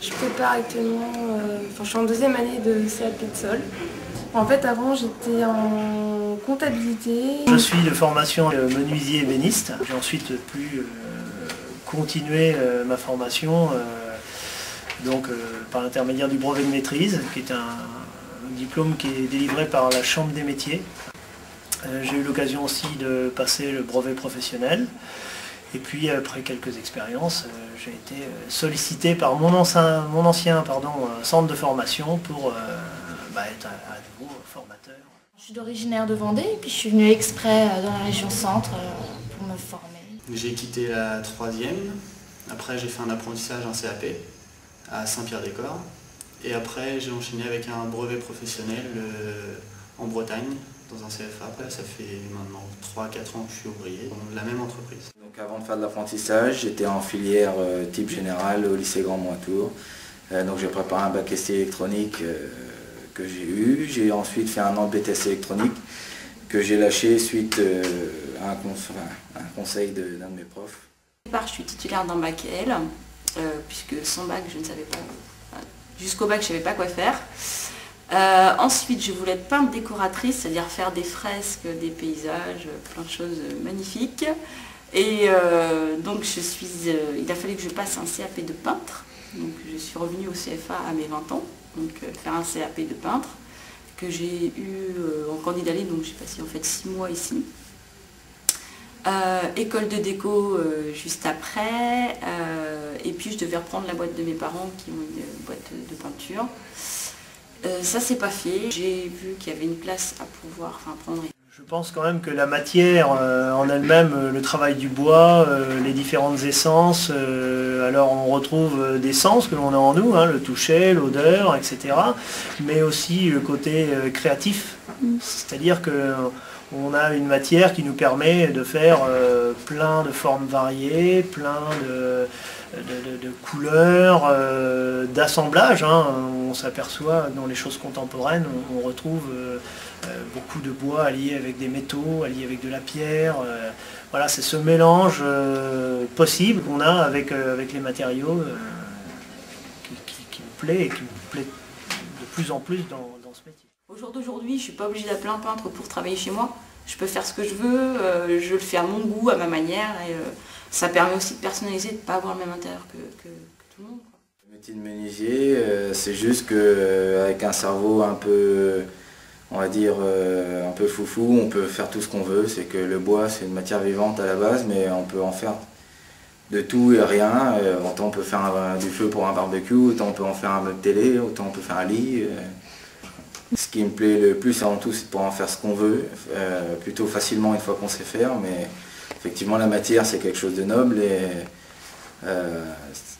Je prépare actuellement, je suis en deuxième année de CAP de sol. En fait, avant, j'étais en comptabilité. Je suis de formation menuisier ébéniste. J'ai ensuite pu continuer ma formation par l'intermédiaire du brevet de maîtrise, qui est un diplôme qui est délivré par la Chambre des métiers. J'ai eu l'occasion aussi de passer le brevet professionnel. Et puis après quelques expériences, j'ai été sollicité par mon ancien centre de formation pour être à nouveau formateur. Je suis d'originaire de Vendée et puis je suis venue exprès dans la région centre pour me former. J'ai quitté la 3e, après j'ai fait un apprentissage en CAP à Saint-Pierre-des-Corps et après j'ai enchaîné avec un brevet professionnel en Bretagne dans un CFA. Ça fait maintenant 3-4 ans que je suis ouvrier dans la même entreprise. Donc avant de faire de l'apprentissage, j'étais en filière type général au lycée Grand Mointour. Donc j'ai préparé un bac ST électronique que j'ai eu. J'ai ensuite fait un an de BTS électronique que j'ai lâché suite à un conseil d'un de mes profs. Au départ, je suis titulaire d'un bac L, puisque sans bac, je ne savais pas. Jusqu'au bac, je ne savais pas quoi faire. Ensuite, je voulais être peintre décoratrice, c'est-à-dire faire des fresques, des paysages, plein de choses magnifiques. Et donc, il a fallu que je passe un CAP de peintre. Donc, je suis revenue au CFA à mes 20 ans, donc faire un CAP de peintre que j'ai eu en candidat libre, donc j'ai passé en fait 6 mois ici. École de déco juste après, et puis je devais reprendre la boîte de mes parents qui ont une boîte de peinture. Ça c'est pas fait, j'ai vu qu'il y avait une place à pouvoir prendre. Je pense quand même que la matière en elle-même, le travail du bois, les différentes essences, alors on retrouve des sens que l'on a en nous, le toucher, l'odeur, etc. Mais aussi le côté créatif, c'est-à-dire qu'on a une matière qui nous permet de faire plein de formes variées, plein de couleurs, d'assemblages. On s'aperçoit dans les choses contemporaines, on retrouve beaucoup de bois allié avec des métaux, allié avec de la pierre. Voilà, c'est ce mélange possible qu'on a avec les matériaux qui me plaît et qui me plaît de plus en plus dans ce métier. Au jour d'aujourd'hui, je ne suis pas obligée d'appeler un peintre pour travailler chez moi. Je peux faire ce que je veux, je le fais à mon goût, à ma manière. Et ça permet aussi de personnaliser, de ne pas avoir le même intérieur que tout le monde. Le métier de menuisier, c'est juste qu'avec un cerveau un peu, on va dire, un peu foufou, on peut faire tout ce qu'on veut. C'est que le bois, c'est une matière vivante à la base, mais on peut en faire de tout et rien. Autant on peut faire du feu pour un barbecue, autant on peut en faire un meuble télé, autant on peut faire un lit. Ce qui me plaît le plus avant tout, c'est de pouvoir en faire ce qu'on veut, plutôt facilement une fois qu'on sait faire, mais effectivement la matière c'est quelque chose de noble et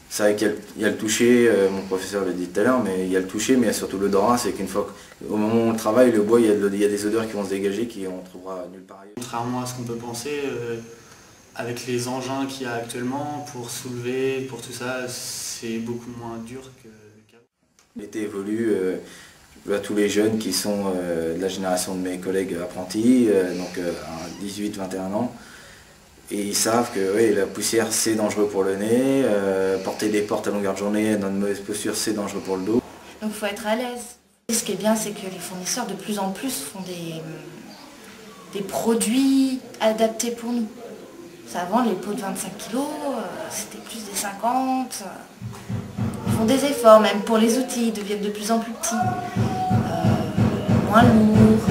c'est vrai qu'il y a le toucher, mon professeur l'a dit tout à l'heure, mais il y a le toucher, mais il y a surtout l'odorat, c'est qu'une fois qu'au moment où on travaille, le bois, il y a des odeurs qui vont se dégager qu'on trouvera nulle part ailleurs. Contrairement à ce qu'on peut penser, avec les engins qu'il y a actuellement, pour soulever, pour tout ça, c'est beaucoup moins dur qu'avant. L'été évolue. À tous les jeunes qui sont de la génération de mes collègues apprentis, donc à 18-21 ans, et ils savent que la poussière c'est dangereux pour le nez, porter des portes à longueur de journée dans une mauvaise posture c'est dangereux pour le dos. Donc il faut être à l'aise. Ce qui est bien, c'est que les fournisseurs de plus en plus font des produits adaptés pour nous. Avant, les pots de 25 kg, c'était plus des 50. Ils font des efforts, même pour les outils, ils deviennent de plus en plus petits, moins lourds.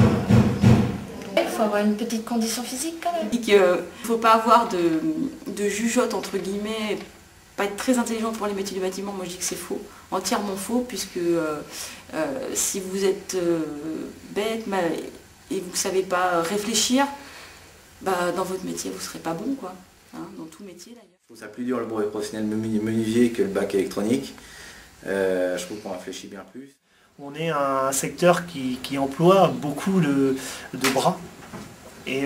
Il faut avoir une petite condition physique quand même. Il ne faut pas avoir de jugeote entre guillemets, pas être très intelligent pour les métiers du bâtiment, moi je dis que c'est faux, entièrement faux, puisque si vous êtes bête et vous ne savez pas réfléchir, dans votre métier vous ne serez pas bon, quoi. Dans tout métier d'ailleurs. Je trouve ça plus dur le brevet professionnel menuisier que le bac électronique. Je trouve qu'on réfléchit bien plus. On est un secteur qui emploie beaucoup de bras. Et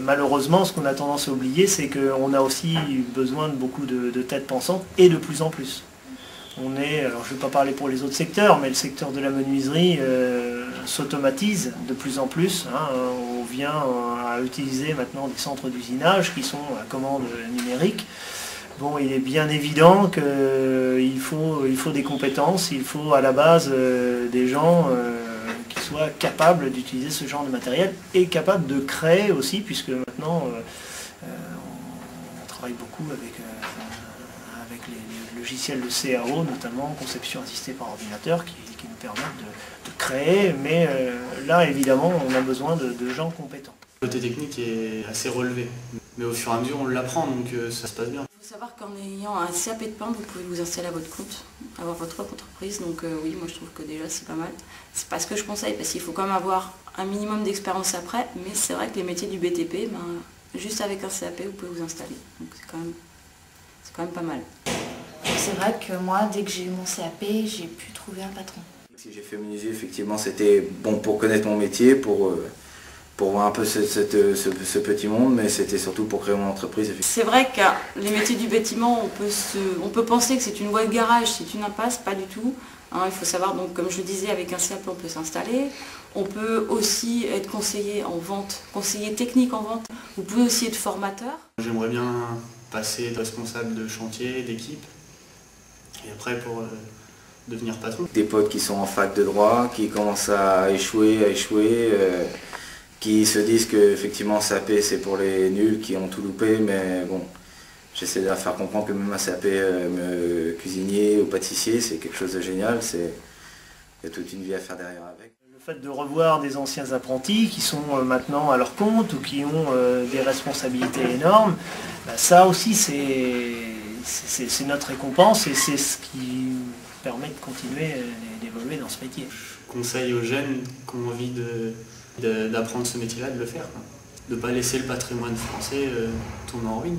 malheureusement, ce qu'on a tendance à oublier, c'est qu'on a aussi besoin de beaucoup de têtes pensantes et de plus en plus. Alors je ne vais pas parler pour les autres secteurs, mais le secteur de la menuiserie s'automatise de plus en plus. On vient à utiliser maintenant des centres d'usinage qui sont à commande numérique. Bon, il est bien évident qu'il faut des compétences, il faut à la base des gens qui soient capables d'utiliser ce genre de matériel et capables de créer aussi, puisque maintenant on travaille beaucoup avec les logiciels de CAO, notamment conception assistée par ordinateur, qui nous permettent de créer, mais là évidemment on a besoin de gens compétents. Le côté technique est assez relevé, mais au fur et à mesure on l'apprend, donc ça se passe bien. Il faut savoir qu'en ayant un CAP de peintre, vous pouvez vous installer à votre compte, avoir votre propre entreprise, donc oui, moi je trouve que déjà c'est pas mal. C'est pas ce que je conseille, parce qu'il faut quand même avoir un minimum d'expérience après, mais c'est vrai que les métiers du BTP, juste avec un CAP, vous pouvez vous installer, donc c'est quand même pas mal. C'est vrai que moi, dès que j'ai eu mon CAP, j'ai pu trouver un patron. Si j'ai fait menuisier, effectivement, c'était bon pour connaître mon métier, pour voir un peu ce petit monde, mais c'était surtout pour créer mon entreprise. C'est vrai que les métiers du bâtiment, on peut penser que c'est une voie de garage, c'est une impasse, pas du tout. Hein, il faut savoir, donc, comme je le disais, avec un CAP, on peut s'installer. On peut aussi être conseiller en vente, conseiller technique en vente. Vous pouvez aussi être formateur. J'aimerais bien passer de responsable de chantier, d'équipe, et après pour devenir patron. Des potes qui sont en fac de droit, qui commencent à échouer, qui se disent que effectivement CAP c'est pour les nuls qui ont tout loupé, mais bon, j'essaie de leur faire comprendre que même un CAP cuisinier ou pâtissier, c'est quelque chose de génial, il y a toute une vie à faire derrière avec. Le fait de revoir des anciens apprentis qui sont maintenant à leur compte ou qui ont des responsabilités énormes, ça aussi c'est notre récompense et c'est ce qui permet de continuer d'évoluer dans ce métier. Je conseille aux jeunes qui ont envie d'apprendre ce métier-là de le faire, quoi. De ne pas laisser le patrimoine français tourner en ruine.